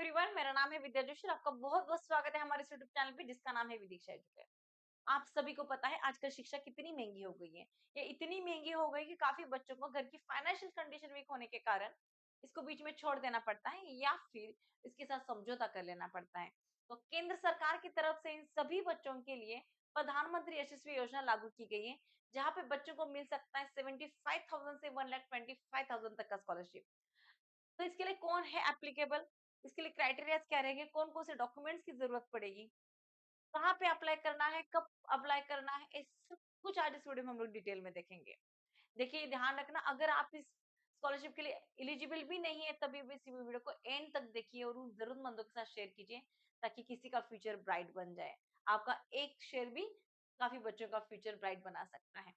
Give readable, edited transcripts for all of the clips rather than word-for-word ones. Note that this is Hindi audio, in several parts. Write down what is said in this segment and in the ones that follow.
एवरीवन, मेरा नाम है विद्या जोशी और आपका बहुत-बहुत स्वागत है हमारे इस यूट्यूब चैनल पे जिसका नाम है विदिशा एजुकेटर। आप सभी को पता है आजकल शिक्षा कितनी महंगी हो गई है। ये इतनी महंगी हो गई कि काफी बच्चों को घर की फाइनेंशियल कंडीशन वीक होने के कारण इसको बीच में छोड़ देना पड़ता है या फिर इसके साथ समझौता कर लेना पड़ता है। तो केंद्र सरकार की तरफ से इन सभी बच्चों के लिए प्रधानमंत्री यशस्वी योजना लागू की गई है, जहाँ पे बच्चों को मिल सकता है 75,000 से 1,25,000 तक का स्कॉलरशिप। तो इसके लिए कौन है एप्लीकेबल, इसके लिए क्राइटेरियाज क्या रहेंगे, कौन-कौन से डॉक्यूमेंट्स की जरूरत पड़ेगी, कहाँ पे अप्लाई करना है, कब अप्लाई करना है, ये सब कुछ आज इस वीडियो में हम लोग डिटेल में देखेंगे। देखिए ध्यान रखना, अगर आप इस स्कॉलरशिप के लिए एलिजिबल भी नहीं है तभी भी इस वीडियो को एंड तक देखिए और उन जरूरतमंदों के साथ शेयर कीजिए ताकि किसी का फ्यूचर ब्राइट बन जाए। आपका एक शेयर भी काफी बच्चों का फ्यूचर ब्राइट बना सकता है।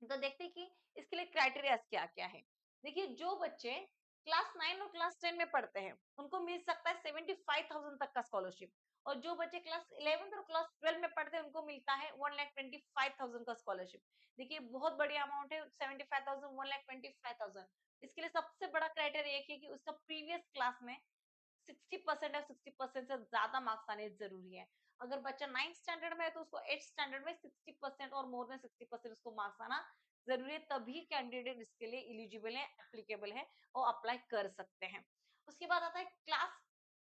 तो देखते हैं कि इसके लिए क्राइटेरियाज क्या-क्या है। देखिए जो बच्चे क्लास 9 और क्लास 10 में पढ़ते हैं, उनको मिल सकता है 75,000 तक का स्कॉलरशिप और जो बच्चे क्लास 11th और क्लास 12 में पढ़ते हैं उनको मिलता है 1,25,000 का स्कॉलरशिप। देखिए बहुत बड़ी अमाउंट है 75,000 1,25,000। इसके लिए सबसे बड़ा क्राइटेरिया एक है कि उसका प्रीवियस क्लास में 60% या 60% से ज्यादा मार्क्स आने जरूरी है। अगर बच्चा 9th स्टैंडर्ड में है तो उसको 8th स्टैंडर्ड में 60% और मोर देन 60% उसको मार्क्स आना जरूरी है, तभी कैंडिडेट इसके लिए एलिजिबल है, एप्लीकेबल है और अप्लाई कर सकते हैं। उसके बाद आता है क्लास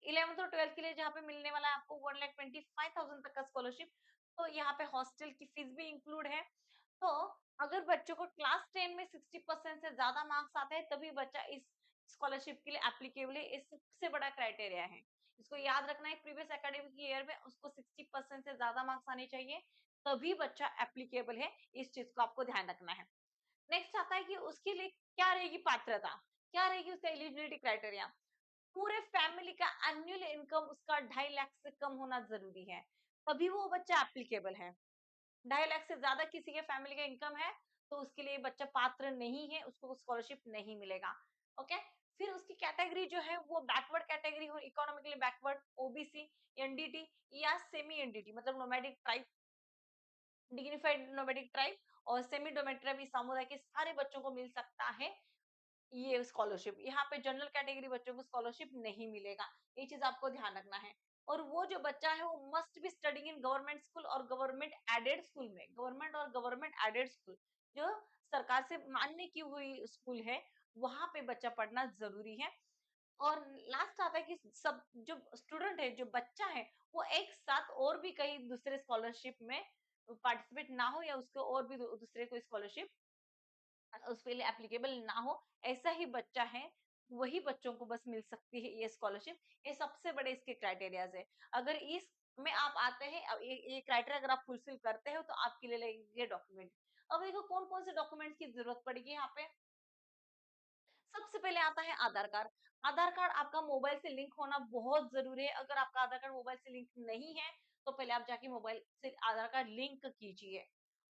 11th और 12th के लिए जहाँ पे मिलने वाला है आपको 1,25,000 तक का स्कॉलरशिप। तो यहाँ पे हॉस्टल की फीस भी इंक्लूड है। तो अगर बच्चों को क्लास 10 में 60% से ज्यादा मार्क्स आते हैं तभी बच्चा इस स्कॉलरशिप के लिए एप्लीकेबल है, ये सबसे बड़ा क्राइटेरिया है। इसको याद रखना है, प्रीवियस एकेडमिक ईयर में उसको 60% से ज्यादा मार्क्स आने चाहिए, तभी बच्चा एप्लीकेबल है। इस चीज को आपको ध्यान रखना है। नेक्स्ट आता है कि उसके लिए क्या रहेगी पात्रता, क्या रहेगी उसका एलिजिबिलिटी क्राइटेरिया। पूरे फैमिली का एनुअल इनकम उसका 2.5 लाख से कम होना जरूरी है, तभी वो बच्चा एप्लीकेबल है। 2.5 लाख से ज्यादा किसी के फैमिली का इनकम है तो उसके लिए बच्चा पात्र नहीं है, उसको स्कॉलरशिप नहीं मिलेगा। ओके। फिर उसकी कैटेगरी जो है वो बैकवर्ड कैटेगरी हो, इकोनॉमिकली बैकवर्ड, ओबीसी, एनडीटी या सेमी एनडीटी मतलब nomadic tribe, dignified nomadic tribe और सेमी डोमेट्राइब समुदाय के सारे बच्चों को मिल सकता है ये स्कॉलरशिप। यहाँ पे जनरल कैटेगरी बच्चों को स्कॉलरशिप नहीं मिलेगा, ये चीज आपको ध्यान रखना है। और वो जो बच्चा है वो must be studying in government school और गवर्नमेंट एडेड स्कूल में, गवर्नमेंट और गवर्नमेंट एडेड स्कूल जो सरकार से मान्य की हुई स्कूल है, वहां पे बच्चा पढ़ना जरूरी है। और लास्ट आता है कि सब जो स्टूडेंट है, जो बच्चा है, वो एक साथ और भी कहीं दूसरे स्कॉलरशिप में पार्टिसिपेट ना हो या उसको और भी दूसरे कोई स्कॉलरशिप उसके लिए एप्लीकेबल ना हो, ऐसा ही बच्चा है, वही बच्चों को बस मिल सकती है ये स्कॉलरशिप। ये सबसे बड़े इसके क्राइटेरियाज है। अगर इसमें आप आते हैं, ये क्राइटेरिया अगर आप फुलफिल करते हो तो आपके लिए लगेंगे डॉक्यूमेंट। अब देखो कौन कौन से डॉक्यूमेंट्स की जरूरत पड़ेगी यहाँ पे। सबसे पहले आता है आधार कार्ड। आधार कार्ड आपका मोबाइल से लिंक होना बहुत जरूरी है। अगर आपका आधार कार्ड मोबाइल से लिंक नहीं है तो पहले आप जाके मोबाइल से आधार कार्ड लिंक कीजिए।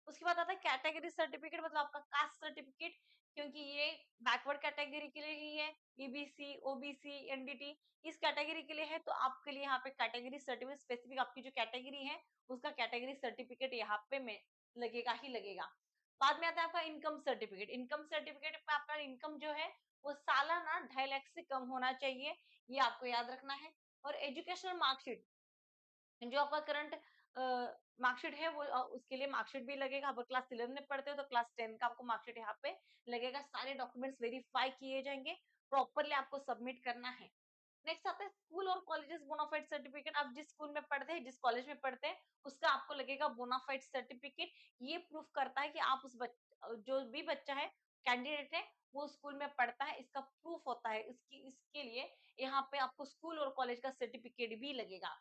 उसके बाद आता है कैटेगरी सर्टिफिकेट, मतलब आपका कास्ट सर्टिफिकेट, क्योंकि ये बैकवर्ड कैटेगरी के लिए ही है। ईबीसी, ओबीसी, एनडीटी इस कैटेगरी के लिए है, तो आपके लिए यहाँ पे कैटेगरी सर्टिफिकेट स्पेसिफिक आपकी जो कैटेगरी है उसका कैटेगरी सर्टिफिकेट यहाँ पे में लगेगा ही लगेगा। बाद में आता है आपका इनकम सर्टिफिकेट। इनकम सर्टिफिकेट पे आपका इनकम जो है वो सालाना 2.5 लाख से कम होना चाहिए, ये आपको याद रखना है। और एजुकेशनल मार्कशीट, जो आपका करंट मार्कशीट है वो उसके लिए मार्कशीट भी लगेगा। आप क्लास 11 में पढ़ते हो तो क्लास 10 का आपको मार्कशीट यहाँ पे लगेगा। सारे डॉक्यूमेंट्स वेरीफाई किए जाएंगे, प्रॉपरली आपको सबमिट करना है। नेक्स्ट आता है स्कूल और कॉलेजेस बोनाफाइड सर्टिफिकेट। आप जिस स्कूल में पढ़ते हैं, जिस कॉलेज में पढ़ते हैं, उसका आपको लगेगा बोनाफाइड सर्टिफिकेट। ये प्रूफ करता है कि आप जो भी बच्चा है, कैंडिडेट है, वो स्कूल में पढ़ता है, इसका प्रूफ होता है। इसके लिए यहाँ पे आपको स्कूल और कॉलेज का सर्टिफिकेट भी लगेगा।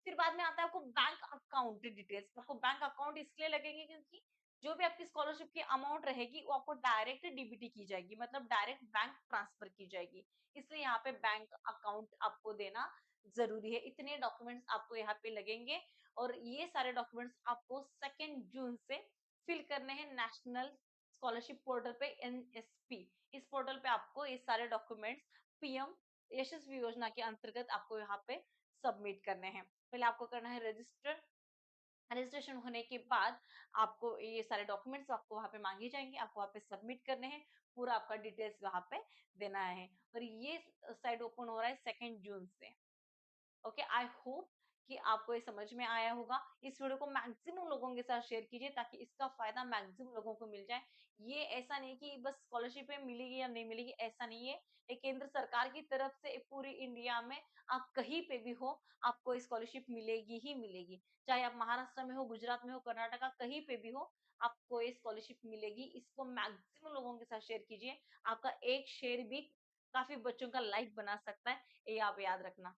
फिर बाद में आता है आपको बैंक अकाउंट डिटेल्स। आपको बैंक अकाउंट इसलिए लगेंगे क्योंकि जो भी आपकी स्कॉलरशिप की अमाउंट रहेगी वो आपको डायरेक्ट डीबीटी की जाएगी, मतलब डायरेक्ट बैंक ट्रांसफर की जाएगी। इसलिए यहाँ पे बैंक अकाउंट आपको देना जरूरी है। इतने डॉक्यूमेंट्स आपको यहाँ पे लगेंगे और ये सारे डॉक्यूमेंट्स आपको 2 जून से फिल करने हैं नेशनल स्कॉलरशिप पोर्टल पे, एनएसपी। इस पोर्टल पे आपको ये सारे डॉक्यूमेंट्स पीएम यशस्वी योजना के अंतर्गत आपको यहाँ पे सबमिट करने हैं। पहले आपको करना है रजिस्टर, रजिस्ट्रेशन होने के बाद आपको ये सारे डॉक्यूमेंट्स आपको वहाँ पे माँगे जाएँगे, आपको वहाँ पे सबमिट करने हैं, पूरा आपका डिटेल्स वहाँ पे देना है और ये साइट ओपन हो रहा है 2 जून से। ओके, आई होप कि आपको ये समझ में आया होगा। इस वीडियो को मैक्सिमम लोगों के साथ शेयर कीजिए ताकि इसका फ़ायदा मैक्सिमम लोगों को मिल जाए। ये ऐसा नहीं कि बस स्कॉलरशिपें मिलेगी या नहीं मिलेगी, ऐसा नहीं है। ये केंद्र सरकार की तरफ से पूरी इंडिया में आप कहीं पे भी हो, आपको स्कॉलरशिप मिलेगी ही मिलेगी। चाहे आप महाराष्ट्र में हो, गुजरात में हो, कर्नाटका कहीं पे भी हो, आपको ये स्कॉलरशिप मिलेगी। इसको मैक्सिमम लोगों के साथ शेयर कीजिए। आपका एक शेयर भी काफ़ी बच्चों का लाइफ बना सकता है, ये आप याद रखना।